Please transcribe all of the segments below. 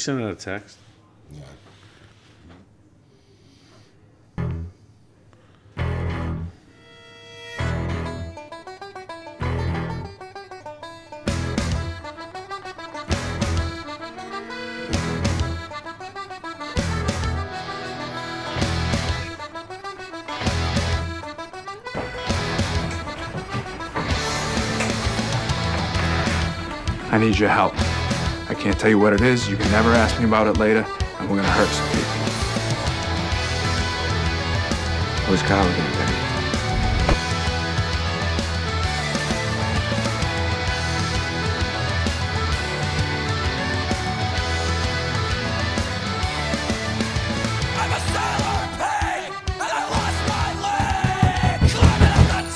send out a text? Yeah. I need your help. I can't tell you what it is. You can never ask me about it later, and we're gonna hurt some people. Who's Kyle again, baby?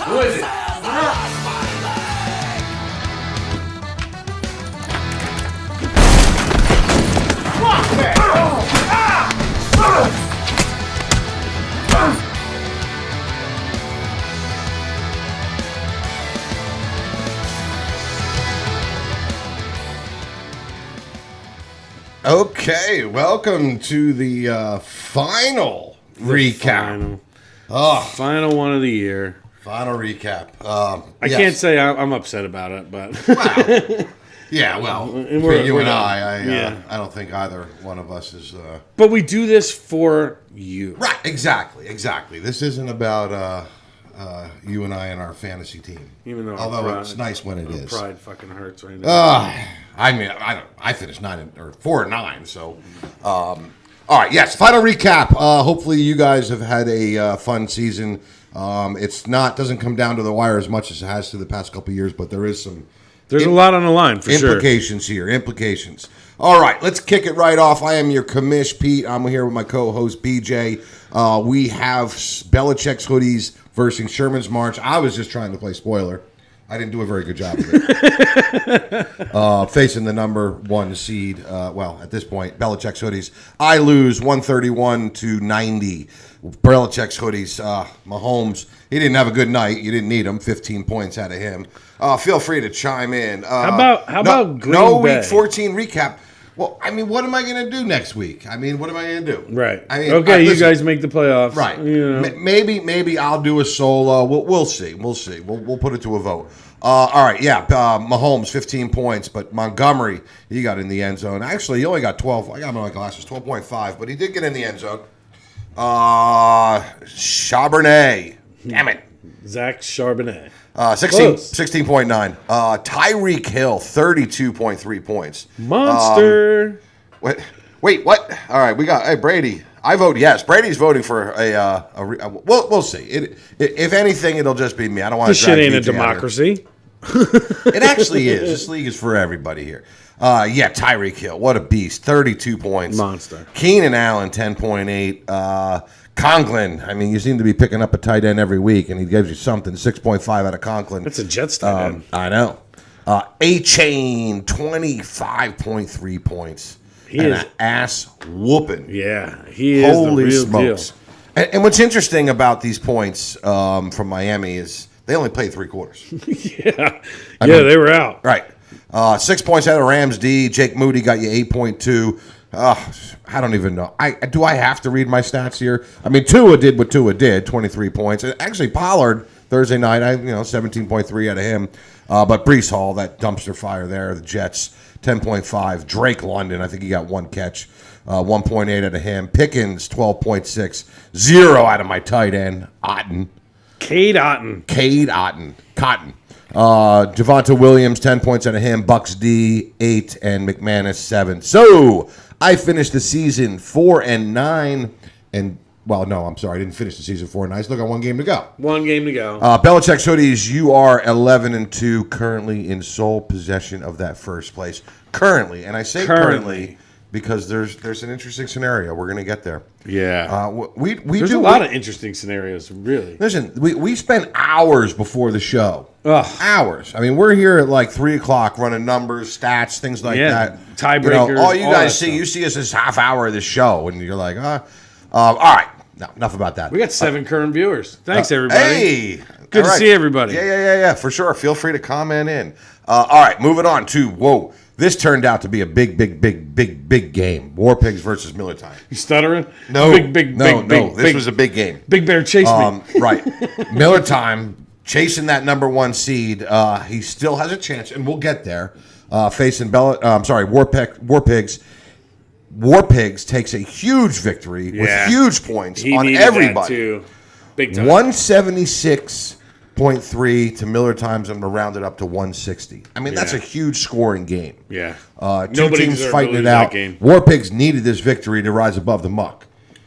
Who is it? Okay, welcome to the final recap. Final one of the year. Final recap. I can't say I'm upset about it, but for you and I don't think either one of us is. But we do this for you, Right? Exactly. This isn't about you and I and our fantasy team. even though It's nice when it is. Pride fucking hurts right now. I mean, I finished 4-9. So, all right. Yes. Final recap. Hopefully, you guys have had a fun season. Doesn't come down to the wire as much as it has to the past couple of years, but there is some. There's a lot on the line for sure. Implications. All right, let's kick it right off. I am your commish, Pete. I'm here with my co-host, BJ. We have Belichick's hoodies versus Sherman's March. I was just trying to play spoiler. I didn't do a very good job of it. Facing the number one seed. At this point, Belichick's hoodies. I lose 131-90. Belichick's hoodies. Mahomes, he didn't have a good night. You didn't need him. 15 points out of him. Feel free to chime in. How about Green no Bay? Week 14 recap. Well, I mean, what am I going to do next week? What am I going to do? Right. I mean, okay, you guys make the playoffs. Right. You know. Maybe I'll do a solo. We'll see. We'll put it to a vote. All right. Yeah. Mahomes 15 points, but Montgomery, he got in the end zone. Actually, he only got 12. I got my glasses, 12.5, but he did get in the end zone. Charbonnet. Damn it. Zach Charbonnet. 16.9. Tyreek Hill, 32.3 points. Monster. Wait, what? All right, we got Brady. I vote yes. Brady's voting for we'll see. If anything, it'll just be me. I don't want to. This shit ain't a democracy. It actually is. This league is for everybody here. Tyreek Hill, what a beast. 32 points. Monster. Keenan Allen, 10.8. Conklin, I mean, you seem to be picking up a tight end every week, and he gives you something. 6.5 out of Conklin. That's a Jets tight end. I know. A-Chain, 25.3 points. He is an ass whooping. Yeah, he is Holy the real smokes. deal. And what's interesting about these points from Miami is they only played 3 quarters. I mean, they were out. Right. 6 points out of Rams D. Jake Moody got you 8.2. I don't even know. Do I have to read my stats here? I mean, Tua did what Tua did, 23 points. And actually, Pollard, Thursday night, 17.3 out of him. But Breece Hall, that dumpster fire there, the Jets, 10.5. Drake London, I think he got 1 catch, 1.8 out of him. Pickens, 12.6. 0 out of my tight end, Cade Otton. Cotton. Javonte Williams, 10 points out of him. Bucks D, 8, and McManus, 7. So I finished the season 4-9, and I'm sorry, I didn't finish the season 4-9. I still got 1 game to go. Belichick's hoodies, you are 11-2, currently in sole possession of that first place. Currently, and I say currently because there's an interesting scenario. We're going to get there. Yeah. There's a lot of interesting scenarios, really. Listen, we spent hours before the show. Ugh. Hours. I mean, we're here at like 3 o'clock running numbers, stats, things like that. Tiebreakers. All you guys see, you see us this half hour of the show, and you're like, all right. No, enough about that. We got 7 current viewers. Thanks, everybody. Hey. Good to see everybody. Yeah, for sure. Feel free to comment in. All right, moving on to, This turned out to be a big game. War Pigs versus Miller Time. You stuttering? No, Big. This was a big game. Big Bear chase me. Right. Miller Time chasing that number 1 seed. He still has a chance, and we'll get there. Facing War Pigs. War Pigs takes a huge victory with huge points on everybody. That too. Big time. 176.3 to Miller Times, and rounded up to 160. I mean, that's a huge scoring game. Yeah. Two teams fighting it out. War Pigs needed this victory to rise above the muck.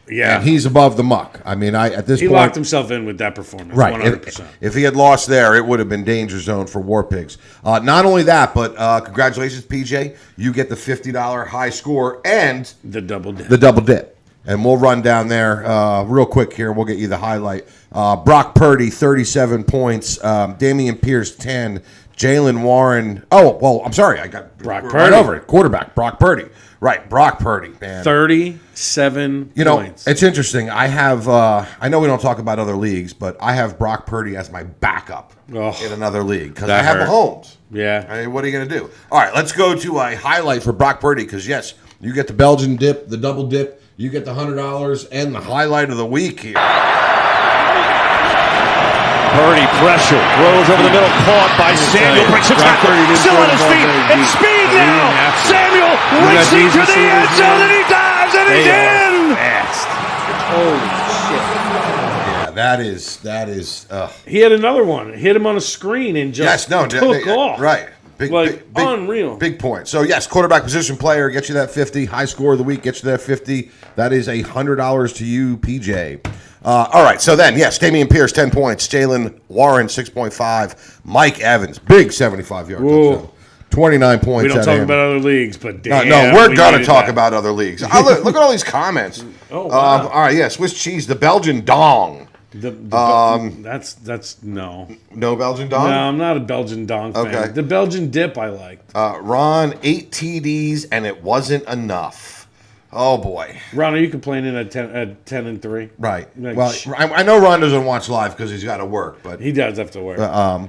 Yeah. And he's above the muck. I mean, at this point... He locked himself in with that performance, right. 100%. If he had lost there, it would have been danger zone for War Pigs. Not only that, but congratulations, PJ. You get the $50 high score and... The double dip. And we'll run down there real quick here. We'll get you the highlight. Brock Purdy, 37 points. Damian Pierce, 10. Jalen Warren... Oh, well, I'm sorry. I got Brock right Purdy. over it. Quarterback, Brock Purdy. Right, Brock Purdy, man. 37 points. It's interesting. I have, I know we don't talk about other leagues, but I have Brock Purdy as my backup in another league because I have Mahomes. Yeah. I mean, what are you going to do? All right, let's go to a highlight for Brock Purdy because, yes, you get the Belgian dip, the double dip, you get the $100, and the highlight of the week here. Purdy pressure, throws over the middle, caught by Samuel, breaks a tackle, still on his feet, and speed now! Samuel racing to the end zone, and he dives, and he's in! Fast. Holy shit. Yeah, that is. He had another one. Hit him on a screen and just took off. Right. Unreal. Big point. So, yes, quarterback position player gets you that 50. High score of the week gets you that 50. That is $100 to you, PJ. All right, so then, yes, Damian Pierce, 10 points. Jalen Warren, 6.5. Mike Evans, big 75-yard touchdown. 29 points. We don't talk about other leagues, but damn. No, we're going to talk about other leagues. Look at all these comments. Oh, wow. All right, yeah, Swiss cheese, the Belgian dong. That's no. No Belgian dong? No, I'm not a Belgian dong fan. Okay. The Belgian dip I liked. Ron, 8 TDs, and it wasn't enough. Oh, boy. Ron, are you complaining at 10-3? Right. Like, well, I know Ron doesn't watch live because he's got to work, but he does have to work.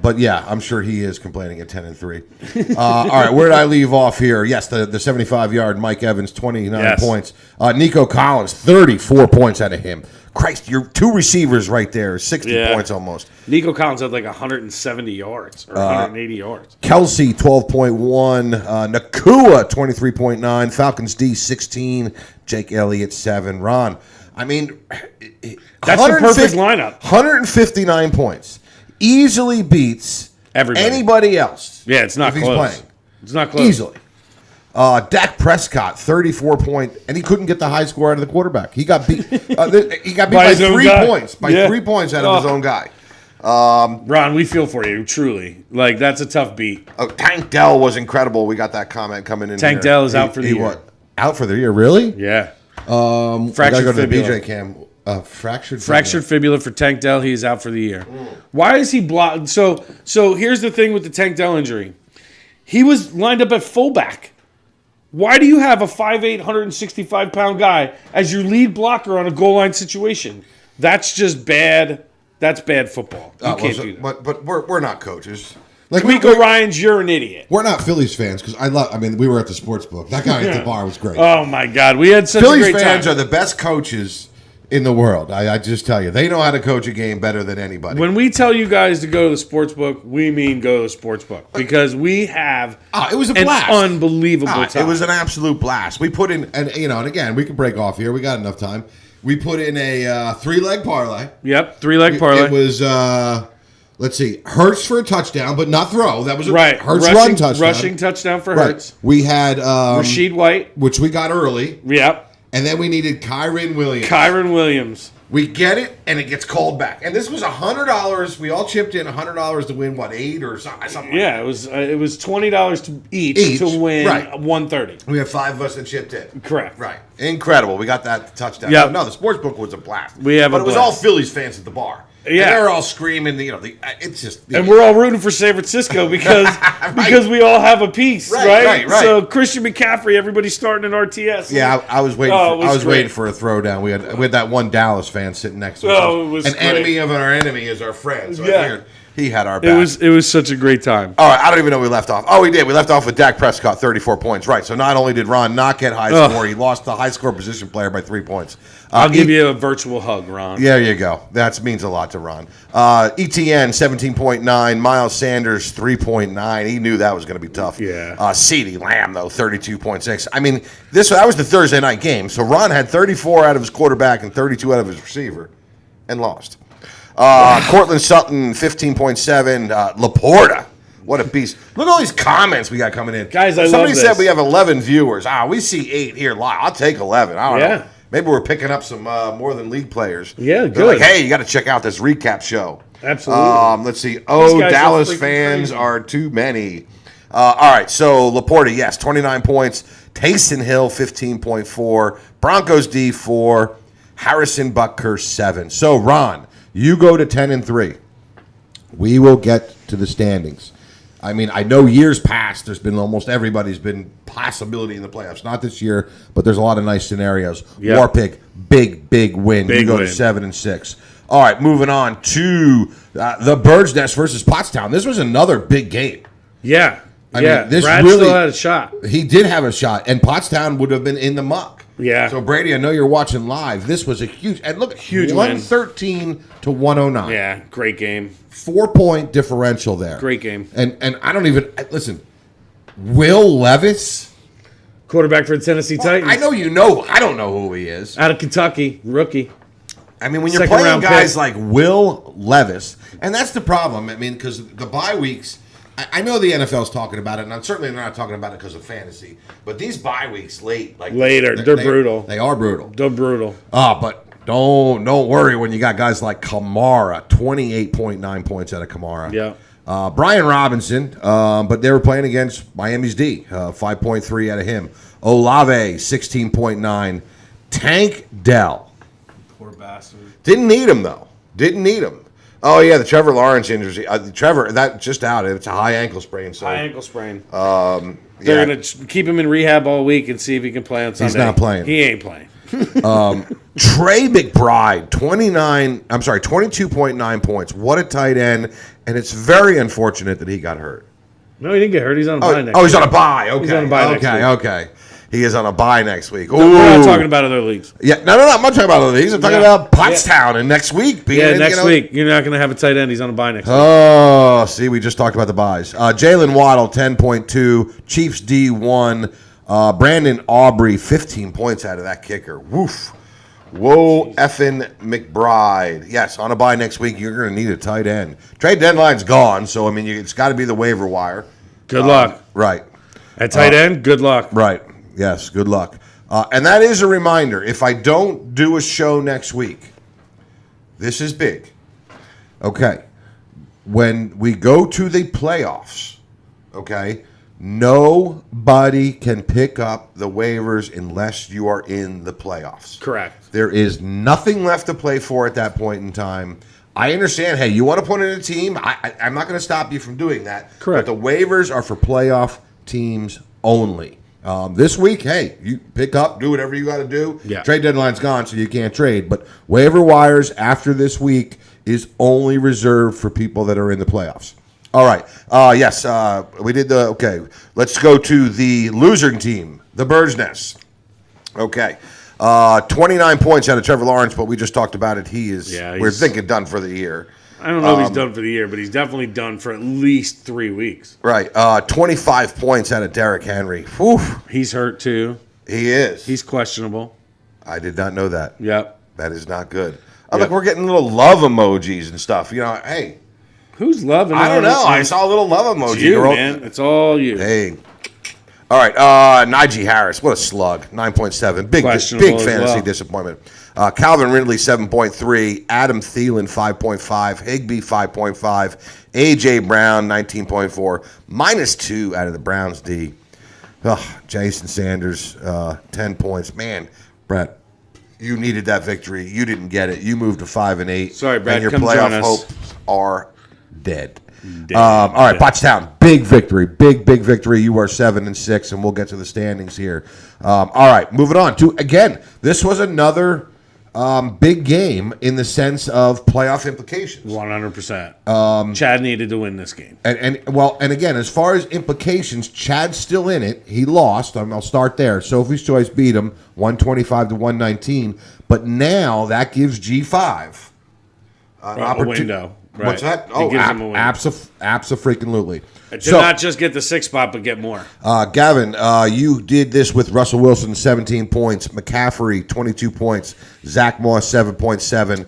But yeah, I'm sure he is complaining at 10-3. All right, where did I leave off here? Yes, the 75-yard Mike Evans, 29 points. Nico Collins, 34 points out of him. Christ, you're 2 receivers right there, 60 points almost. Nico Collins had like 170 yards or 180 yards. Kelsey, 12.1. Nakua, 23.9. Falcons D, 16. Jake Elliott, 7. Ron, I mean, that's the perfect lineup. 159 points. Easily beats anybody else. Yeah, it's not if close. He's playing. It's not close. Easily. Dak Prescott, 34 point, and he couldn't get the high score out of the quarterback. He got beat. He got beat by 3 points. By 3 points out of his own guy. Ron, we feel for you, truly. Like, that's a tough beat. Tank Dell was incredible. We got that comment coming in. Tank Dell is out for the year. What? Out for the year? Really? Yeah. Fractured go to fibula. The BJ cam. Fractured fibula for Tank Dell. He is out for the year. Why is he blocked? So here's the thing with the Tank Dell injury. He was lined up at fullback. Why do you have a 5'8", 165-pound guy as your lead blocker on a goal line situation? That's just bad. That's bad football. You can't do that. But we're not coaches. Like D'Amico Ryans, you're an idiot. We're not Phillies fans because we were at the sports book. That guy at the bar was great. Oh my God, we had such Phillies a great time. Phillies fans are the best coaches in the world. I just tell you, they know how to coach a game better than anybody. When we tell you guys to go to the sports book, we mean go to the sports book because we have it was a blast. An unbelievable time. It was an absolute blast. We put in, and again, we can break off here. We got enough time. We put in a 3-leg parlay. Yep, 3-leg parlay. It was, let's see, Hurts for a touchdown, but not throw. That was right. Hurts run touchdown. Rushing touchdown for Hurts. We had Rashid White, which we got early. Yep. And then we needed Kyron Williams. We get it, and it gets called back. And this was $100. We all chipped in $100 to win, 8 or something? Yeah, it was $20 to each to win $130. We have 5 of us that chipped in. Correct. Right. Incredible. We got that touchdown. Yep. No, the sports book was a blast. But it was all Phillies fans at the bar. Yeah, and they're all screaming. It's just, and we're all rooting for San Francisco because because we all have a piece, right? So Christian McCaffrey, everybody's starting an RTS. Yeah, I was waiting. I was waiting for a throwdown. We had that one Dallas fan sitting next to us. It was an great. enemy of our enemy is our friend. So He had our back. It was such a great time. All right, I don't even know where we left off. Oh, we did. We left off with Dak Prescott, 34 points. Right, so not only did Ron not get high score, he lost the high score position player by 3 points. I'll give you a virtual hug, Ron. There you go. That means a lot to Ron. ETN, 17.9. Miles Sanders, 3.9. He knew that was going to be tough. Yeah. CeeDee Lamb, though, 32.6. I mean, that was the Thursday night game. So Ron had 34 out of his quarterback and 32 out of his receiver and lost. Cortland Sutton, 15.7. Laporta. What a beast. Look at all these comments we got coming in. Guys, I love Somebody this. said we have 11 viewers. We see 8 here live. I'll take 11. I don't know. Maybe we're picking up some more than league players. Yeah, They're good. like, hey, you got to check out this recap show. Absolutely. Let's see. guys are Dallas freaking fans crazy. are too many. All right, so Laporta, yes, 29 points. Taysom Hill, 15.4. Broncos D, 4. Harrison Butker, 7. So, Ron, you go to 10-3. We will get to the standings. I mean, I know years past, there's been almost everybody's been possibility in the playoffs. Not this year, but there's a lot of nice scenarios. Yep. Warpig, big win. Big you go win. to 7-6. All right, moving on to the Bird's Nest versus Pottstown. This was another big game. Yeah. I mean, this Brad really- still had a shot. He did have a shot, and Pottstown would have been in the muck. Yeah. So, Brady, I know you're watching live. This was a huge, and look, Huge win. 113 to 109. Yeah, great game. 4-point differential there. Great game. And I don't even listen. Will Levis? Quarterback for the Tennessee Titans. I know you know. I don't know who he is. Out of Kentucky, rookie. I mean, when you're Second playing round guys pick. like Will Levis, and that's the problem. I mean, because the bye weeks, I know the NFL's talking about it, and I'm certainly not talking about it because of fantasy. But these bye weeks Later, they're brutal. They are brutal. They're brutal. But don't worry when you got guys like Kamara, 28.9 points out of Kamara. Yeah. Brian Robinson, but they were playing against Miami's D, 5.3 out of him. Olave, 16.9. Tank Dell. Poor bastard. Didn't need him, though. Didn't need him. Oh, yeah, the Trevor Lawrence injury. Trevor, that just out. It's a high ankle sprain. So High ankle sprain. yeah. They're going to keep him in rehab all week and see if he can play on Sunday. not playing. He ain't playing. Trey McBride, 22.9 points. What a tight end. And it's very unfortunate that he got hurt. No, he didn't get hurt. He's on a bye next He's week. on a bye. Okay. He's on a bye next week. Okay. He is on a bye next week. We're not Ooh. talking about other leagues. Yeah, no. I'm not talking about other leagues. I'm talking about Pottstown and next week. Yeah, next week. You're not going to have a tight end. He's on a bye next week. Oh, see, we just talked about the buys. Jalen Waddle, 10.2. Chiefs D1. Brandon Aubrey, 15 points out of that kicker. Woof. Whoa, effing McBride. Yes, on a bye next week, you're going to need a tight end. Trade deadline's gone, so, I mean, it's got to be the waiver wire. Good luck. Right. At tight end, good luck. Right. Yes, good luck. And that is a reminder. If I don't do a show next week, this is big. Okay. When we go to the playoffs, okay, nobody can pick up the waivers unless you are in the playoffs. Correct. There is nothing left to play for at that point in time. I understand, hey, you want to put in a team? I'm not going to stop you from doing that. Correct. But the waivers are for playoff teams only. This week, hey, you pick up, do whatever you got to do. Yeah. Trade deadline's gone, so you can't trade. But waiver wires after this week is only reserved for people that are in the playoffs. All right. Yes, we did the, okay. Let's go to the losing team, the Bird's Nest. Okay. 29 points out of Trevor Lawrence, but we just talked about it. He is, we're thinking done for the year. I don't know if he's done for the year, but he's definitely done for at least 3 weeks. Right. 25 points out of Derrick Henry. Whew. He's hurt too. He is. He's questionable. I did not know that. Yep. That is not good. Look, we're getting little love emojis and stuff. You know, hey. Who's loving? I don't know. I saw a little love emoji. It's you, girl. man. It's all you. Hey. All right. Najee Harris. What a slug. 9.7. Big Questionable as fantasy well. disappointment. Calvin Ridley, 7.3. Adam Thielen, 5.5. Higbee, 5.5. A.J. Brown, 19.4. -2 out of the Browns D. Jason Sanders, 10 points. Man, Brett, you needed that victory. You didn't get it. You moved to 5-8. Sorry, Brad, and your come playoff join us. hopes are dead. All right, Pottstown, big victory, big victory. You are 7-6, and we'll get to the standings here. All right, moving on to again. This was another Big game in the sense of playoff implications. 100%. Chad needed to win this game. And again, as far as implications, Chad's still in it. He lost. I'll start there. Sophie's Choice beat him 125 to 119. But now that gives G5 a window. Right. What's that? It gives him a window. Abso-freaking-lutely. To not just get the 6th spot, but get more. Gavin, you did this with Russell Wilson, 17 points. McCaffrey, 22 points. Zach Moss, 7.7.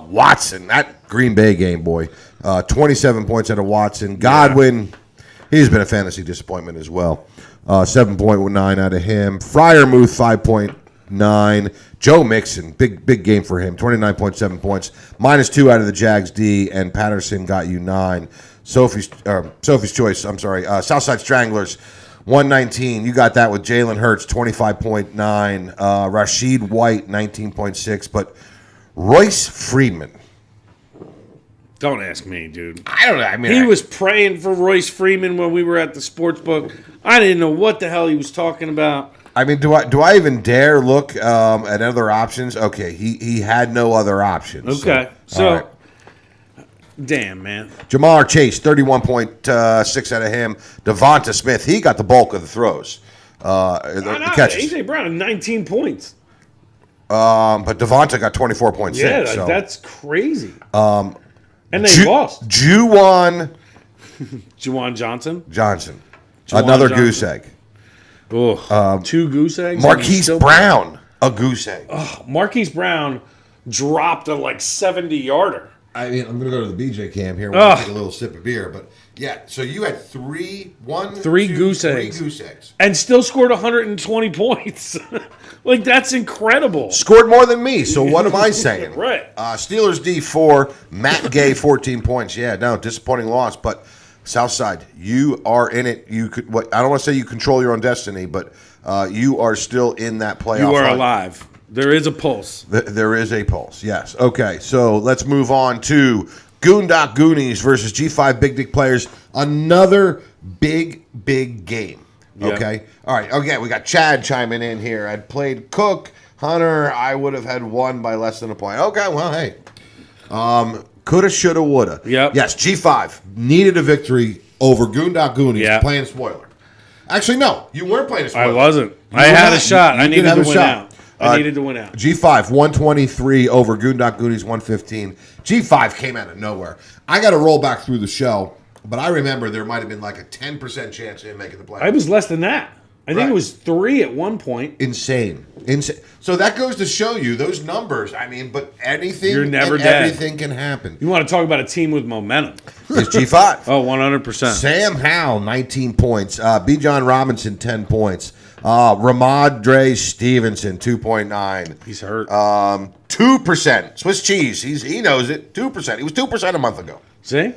Watson, that Green Bay game, boy, 27 points out of Watson. Godwin, he's been a fantasy disappointment as well. 7.9 out of him. Freiermuth, 5.9. Joe Mixon, big game for him, 29.7 points. -2 out of the Jags D, and Patterson got you 9. Sophie's Choice, Southside Stranglers, 119. You got that with Jalen Hurts, 25.9. Rashid White, 19.6. But Royce Freeman. Don't ask me, dude. I don't know. I mean, he was praying for Royce Freeman when we were at the sports book. I didn't know what the hell he was talking about. I mean, do I even dare look at other options? Okay, he had no other options. Okay, so all right. Damn, man. Jamar Chase, 31.6 out of him. Devonta Smith, he got the bulk of the throws. The catches. A.J. Brown had 19 points. But Devonta got 24.6. Yeah, so. that's crazy. And they lost. Juwan Johnson. Another goose egg. Oh, 2 goose eggs. Marquise Brown, a goose egg. Oh, Marquise Brown dropped a 70-yarder. I mean, I'm going to go to the BJ cam here. We'll take a little sip of beer. But, yeah, so you had three goose eggs. And still scored 120 points. That's incredible. Scored more than me, so what am I saying? Right. Steelers D4, Matt Gay, 14 points. Yeah, no, disappointing loss. But, Southside, you are in it. I don't want to say you control your own destiny, but you are still in that playoff. You are alive. There is a pulse. There is a pulse, yes. Okay, so let's move on to Goondock Goonies versus G5 Big Dick Players. Another big game. Yep. Okay? All right, okay, we got Chad chiming in here. I'd played Cook, Hunter. I would have had won by less than a point. Okay, well, hey. Coulda, shoulda, woulda. Yep. Yes, G5 needed a victory over Goondock Goonies playing spoiler. Actually, no, you weren't playing a spoiler. I wasn't. I had a shot. I needed to win out. I needed to win out. G5, 123 over Goondock Goonies, 115. G5 came out of nowhere. I got to roll back through the show, but I remember there might have been a 10% chance of him making the playoffs. It was less than that. I think it was 3 at one point. Insane. So that goes to show you those numbers. I mean, but anything, you're never dead. Everything can happen. You want to talk about a team with momentum? It's G5. Oh, 100%. Sam Howell, 19 points. B. John Robinson, 10 points. Ramadre Stevenson, 2.9. He's hurt. 2%. Swiss cheese. He knows it. 2%. He was 2% a month ago. See?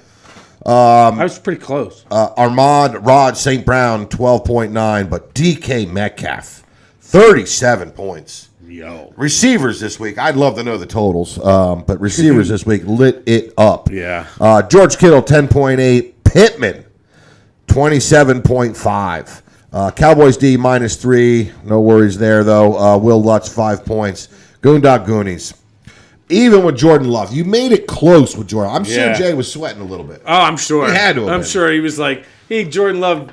I was pretty close. Armand Rod St. Brown, 12.9. But DK Metcalf, 37 points. Yo. Receivers this week. I'd love to know the totals. But receivers this week lit it up. Yeah. George Kittle, 10.8. Pittman, 27.5. Cowboys D, -3. No worries there, though. Will Lutz, 5 points. Goondock Goonies. Even with Jordan Love, you made it close with Jordan. I'm sure Jay was sweating a little bit. Oh, I'm sure. He had to have I'm been. sure he was Jordan Love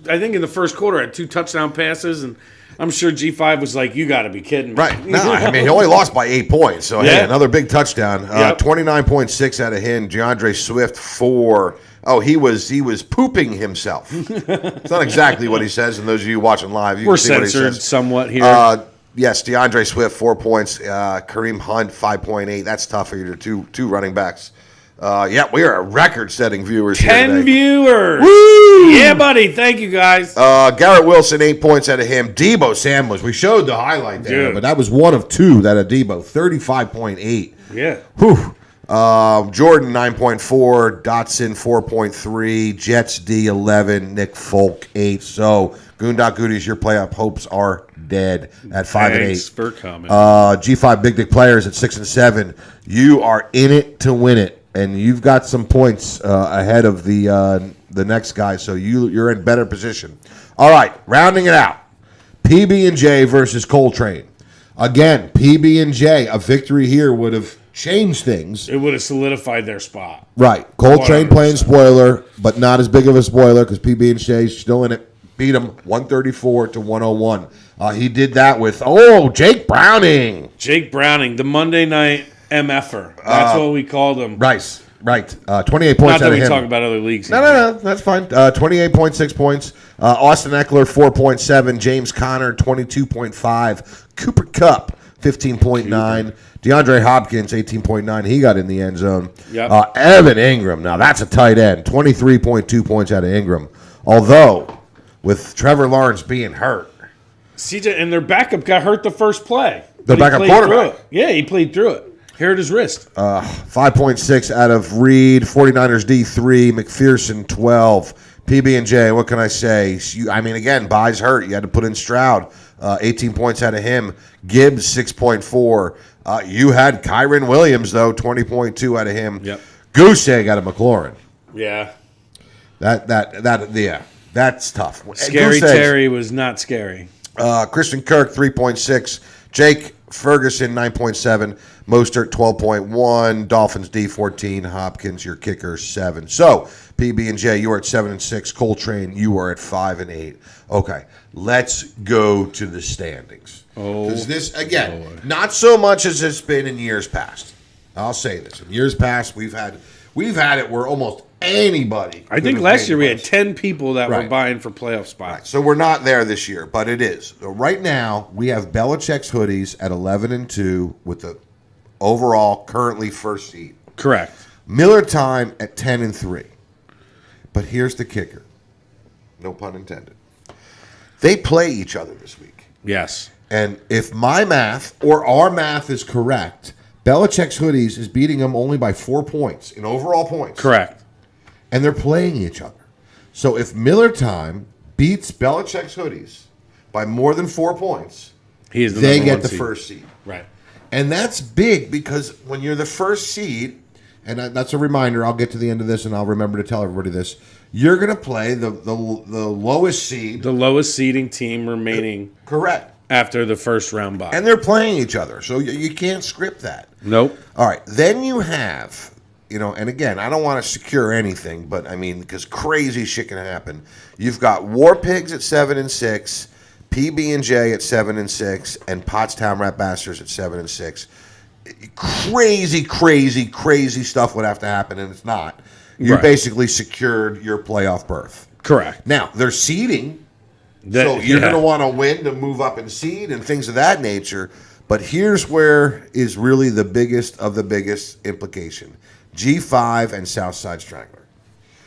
I think in the first quarter had 2 touchdown passes, and I'm sure G5 was like, you got to be kidding me. Right. No, I mean, he only lost by 8 points. So, hey, another big touchdown. 29.6 out of him. DeAndre Swift, 4. Oh, he was pooping himself. It's not exactly what he says, and those of you watching live, you We're can see what he censored says. somewhat here. Yes, DeAndre Swift, 4 points. Kareem Hunt, 5.8. That's tough for your two running backs. We are record-setting viewers 10 here today. viewers. Woo! Yeah, buddy. Thank you, guys. Garrett Wilson, 8 points out of him. Debo Samuels, we showed the highlight there, Dude. but that was one of 2 that of Debo, 35.8. Yeah. Whew. Jordan, 9.4. Dotson, 4.3. Jets D, 11. Nick Folk, 8. So, Goondock Goonies, your playoff hopes are dead at 5 and 8. Thanks for coming. G5 Big Dick Players at 6 and 7. You are in it to win it, and you've got some points ahead of the next guy, so you're in better position. All right, rounding it out. PB&J versus Coltrane. Again, PB&J, a victory here would have changed things. It would have solidified their spot. Right. Coltrane 100%. playing spoiler, but not as big of a spoiler because PB&J is still in it. Beat him 134 to 101. He did that with, Jake Browning. Jake Browning, the Monday night MFer. That's what we called him. Right. 28 points Not out that of we him. talk about other leagues. No, that's fine. 28.6 points. Austin Eckler, 4.7. James Conner, 22.5. Cooper Kupp, 15.9. DeAndre Hopkins, 18.9. He got in the end zone. Yep. Evan Ingram, now that's a tight end. 23.2 points out of Ingram. Although, with Trevor Lawrence being hurt. CJ, and their backup got hurt the first play. The But he backup played quarterback. through it. Yeah, he played through it. Hurt his wrist. 5.6 out of Reed. 49ers D3. McPherson, 12. PB&J, what can I say? Again, By's hurt. You had to put in Stroud. 18 points out of him. Gibbs, 6.4. You had Kyron Williams, though, 20.2 out of him. Yep. Goose egg out of McLaurin. Yeah. That's tough. Scary Goose eggs. Terry was not scary. Christian Kirk, 3.6. Jake Ferguson, 9.7. Mostert, 12.1. Dolphins, D, 14. Hopkins, your kicker, 7. So, PB&J, you are at 7-6. Coltrane, you are at 5-8. Okay, let's go to the standings. Because this, again, not so much as it's been in years past. I'll say this. In years past, we've had it where almost anybody. I think last year we had 10 people that were Right. buying for playoff spots. So we're not there this year, but it is. So right now, we have Belichick's hoodies at 11-2 with the overall currently first seed. Correct. Miller Time at 10-3. But here's the kicker. No pun intended. They play each other this week. Yes. And if my math or our math is correct, Belichick's hoodies is beating them only by 4 points in overall points. Correct. And they're playing each other. So if Miller Time beats Belichick's hoodies by more than 4 points, He is the they number get one the seed. first seed. Right. And that's big because when you're the first seed, and that's a reminder, I'll get to the end of this and I'll remember to tell everybody this, you're going to play the lowest seed. The lowest seeding team remaining Correct. after the first round bye. And they're playing each other. So you can't script that. Nope. All right. Then you have, and again, I don't want to secure anything, but because crazy shit can happen. You've got War Pigs at 7-6, PB&J at 7-6, and Pottstown Rat Bastards at 7-6. Crazy stuff would have to happen, and it's not. You Right. basically secured your playoff berth. Correct. Now, they're seeding, That- so you're yeah. going to want to win to move up in seed and things of that nature. But here's where is really the biggest of the biggest implication. G5 and Southside Strangler.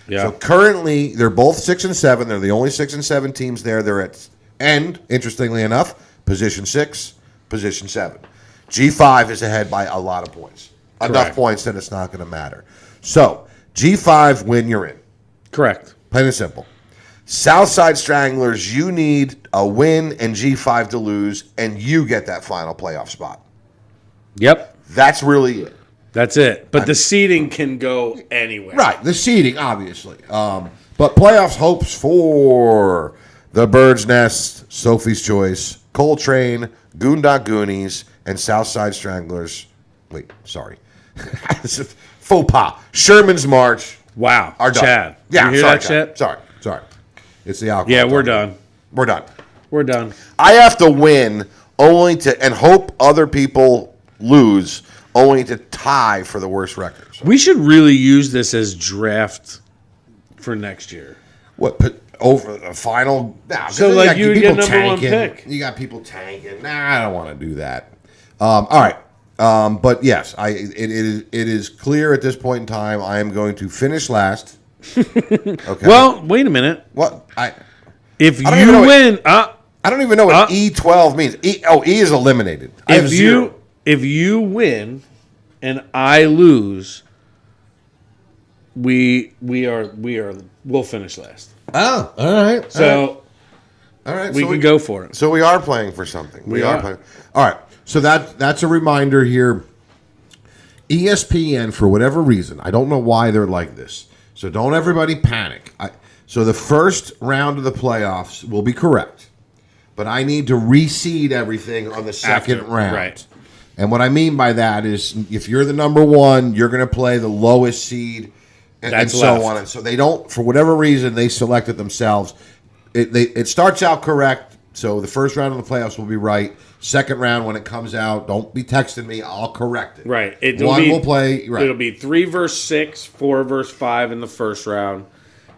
Yeah. So currently, they're both 6-7. They're the only 6-7 teams there. They're at, and interestingly enough, position 6, position 7. G5 is ahead by a lot of points. Enough Correct. points that it's not going to matter. So, G5 win, you're in. Correct. Plain and simple. Southside Stranglers, you need a win and G5 to lose, and you get that final playoff spot. Yep. That's really it. That's it. But the seeding can go anywhere. Right, the seeding, obviously. But playoffs hopes for the Bird's Nest, Sophie's Choice, Coltrane, Goondock Goonies, and Southside Stranglers. Wait, sorry. Faux pas. Sherman's March Wow. are done. Chad. Yeah, You hear sorry, that Chad. shit? Sorry. It's the alcohol. Yeah, we're talking. done. We're done. We're done. I have to win only to, and hope other people lose, only to tie for the worst records. We should really use this as draft for next year. What, put over the final? Nah, So, then like, you would people get number one tanking. pick. You got people tanking. Nah, I don't want to do that. All right. But yes, it is clear at this point in time I am going to finish last. Okay. Well, wait a minute. what If I don't even know you what- win, I don't even know what E12 means. E is eliminated. I have zero. if you win and I lose, we'll finish last. Oh, all right. So all right. we so can go for it. So we are playing for something. We are are. playing. All right. So that's a reminder here. ESPN, for whatever reason, I don't know why they're like this. So don't everybody panic. So the first round of the playoffs will be correct. but I need to reseed everything on the second round. Right. And what I mean by that is if you're the number one, you're going to play the lowest seed and so on. And so they don't, for whatever reason, they select it themselves. It starts out correct. So the first round of the playoffs will be right. Second round, when it comes out, don't be texting me. I'll correct it. Right. Will play. Right. It'll be 3 versus 6, 4 versus 5 in the first round.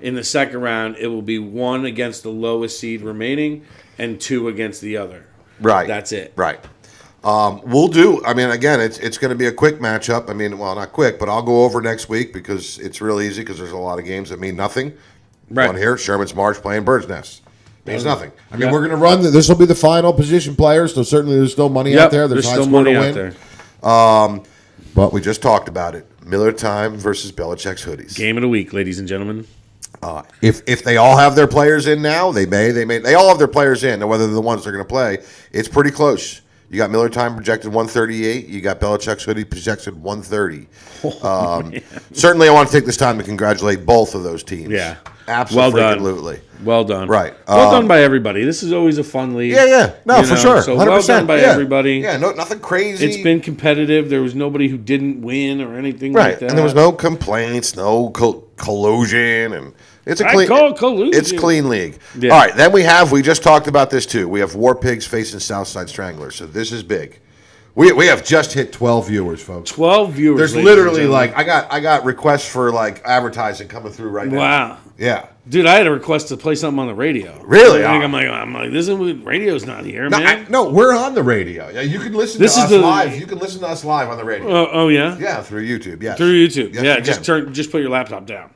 In the second round, it will be 1 against the lowest seed remaining and 2 against the other. Right. That's it. Right. We'll do. I mean, again, it's going to be a quick matchup. I mean, well, not quick, but I'll go over next week because it's real easy because there's a lot of games that mean nothing. Right. One here, Sherman's March playing Bird's Nest. Means nothing. I mean, we're going to run. This will be the final position players, so certainly there's still money out there. There's high still score money to out win. there. But we just talked about it. Miller Time versus Belichick's Hoodies. Game of the week, ladies and gentlemen. If they all have their players in now, they all have their players in. And whether they're the ones they're going to play, it's pretty close. You got Miller Time projected 138. You got Belichick's Hoodie projected 130. Certainly, I want to take this time to congratulate both of those teams. Yeah. Absolutely. Well done. Right. Well done by everybody. This is always a fun league. Yeah. No, for sure. So 100%. well done by everybody. Yeah, nothing crazy. It's been competitive. There was nobody who didn't win or anything like that. And there was no complaints, no collusion, and it's a clean. Collusion. It's clean league. Yeah. All right, then we just talked about this too. We have War Pigs facing Southside Stranglers, so this is big. We have just hit 12 viewers, folks. 12 viewers. There's literally I got requests for advertising coming through right now. Wow. Yeah. Dude, I had a request to play something on the radio. Really? I'm like, this is radio's not here, man. No, we're on the radio. Yeah, you can listen to us live. You can listen to us live on the radio. Oh yeah. Yeah, through YouTube. Yes. Through YouTube. Yes, Just put your laptop down.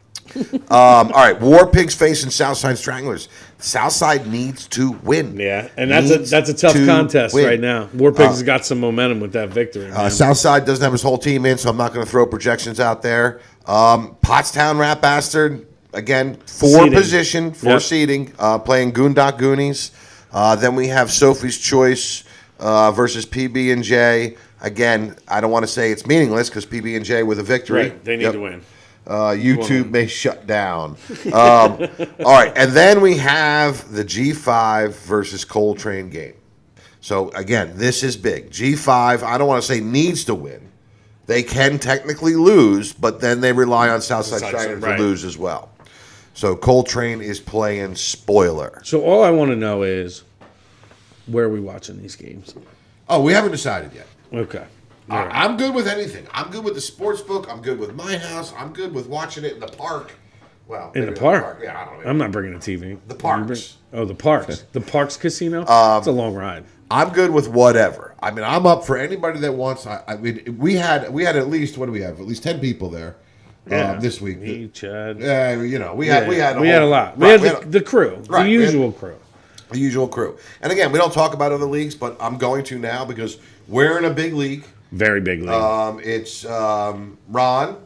All right, War Pigs facing Southside Stranglers. Southside needs to win. Yeah, and that's a tough contest right now. War Pigs has got some momentum with that victory. Southside doesn't have his whole team in, so I'm not going to throw projections out there. Pottstown Rat Bastard, again, seeding. Playing Goondock Goonies. Then we have Sophie's Choice versus PB&J. Again, I don't want to say it's meaningless because PB&J with a victory. Right, they need to win. YouTube may shut down. All right, and then we have the G5 versus Coltrane game. So, again, this is big. G5, I don't want to say needs to win. They can technically lose, but then they rely on Southside Stranglers to lose as well. So, Coltrane is playing spoiler. So, all I want to know is, where are we watching these games? Oh, we haven't decided yet. Okay. I'm good with anything. I'm good with the sports book. I'm good with my house. I'm good with watching it in the park. Well, in the park? Yeah, I don't know. I'm not bringing a TV. The parks. The parks. The Parks Casino? It's a long ride. I'm good with whatever. I mean, I'm up for anybody that wants. I mean, we had at least, what do we have? At least 10 people there this week. Me, Chad. We had a lot. We had the crew, right, the usual crew. The usual crew. And again, we don't talk about other leagues, but I'm going to now because we're in a big league. Very big league. It's Ron,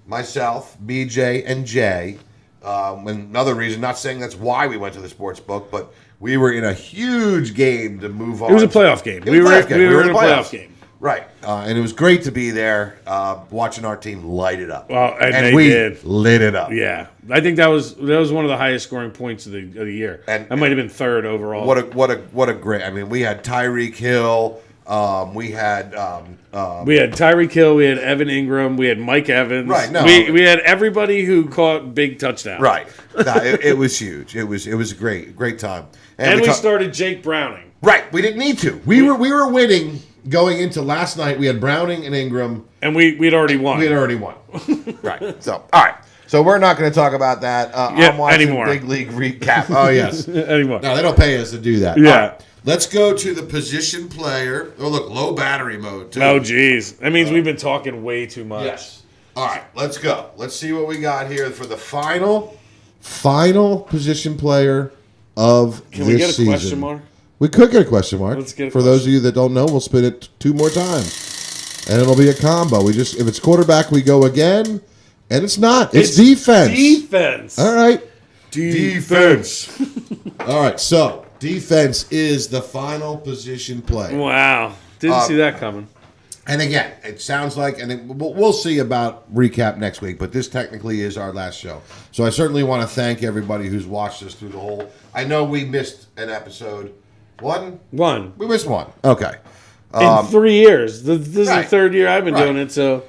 myself, BJ, and Jay. Another reason, not saying that's why we went to the sports book, but we were in a huge game to move on. It was a playoff game. We were in a playoff game. Right. And it was great to be there watching our team light it up. Well, and we did. Lit it up. Yeah. I think that was one of the highest scoring points of the year. And that might have been third overall. What a great. I mean, we had Tyreek Hill. We had Tyreek Hill, we had Evan Ingram, we had Mike Evans. Right, no. We had everybody who caught big touchdowns. Right. No, it was huge. It was a great time. And we started Jake Browning. Right. We didn't need to. We were winning going into last night. We had Browning and Ingram. And we'd already won. Right. So, all right. So we're not going to talk about that. I'm watching anymore. Big League recap. Oh, yes. Anymore. No, they don't pay us to do that. Yeah. Right. Let's go to the position player. Oh, look, low battery mode, too. Oh, geez. That means we've been talking way too much. Yes. All right, let's go. Let's see what we got here for the final position player of this season. Can we get a question mark? We could get a question mark. Let's get a For those of you that don't know, we'll spin it 2 more times. And it'll be a combo. If it's quarterback, we go again. And it's not. It's defense. Defense. All right. Defense. All right, so defense is the final position player. Wow. Didn't see that coming. And again, it sounds like, we'll see about recap next week, but this technically is our last show. So I certainly want to thank everybody who's watched us through the whole. I know we missed an episode. One? One. We missed one. Okay. In 3 years. This is the right. third year I've been Right. doing it, so.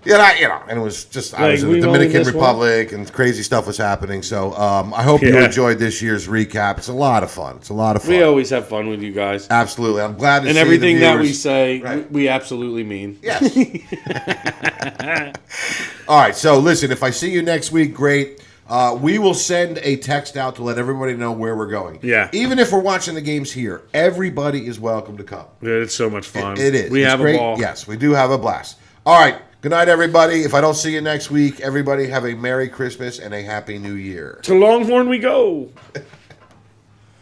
Yeah, and it was just I Like, was in the we've only Dominican missed Republic and crazy stuff was happening. So I hope you Yeah. enjoyed this year's recap. It's a lot of fun. It's a lot of fun. We always have fun with you guys. Absolutely. I'm glad to And see everything the that we viewers- say, Right. we absolutely mean. Yes. All right. So listen, if I see you next week, great. We will send a text out to let everybody know where we're going. Yeah. Even if we're watching the games here, everybody is welcome to come. Dude, it's so much fun. It is. We It's have great. a ball. Yes, we do have a blast. All right. Good night, everybody. If I don't see you next week, everybody have a Merry Christmas and a Happy New Year. To Longhorn we go.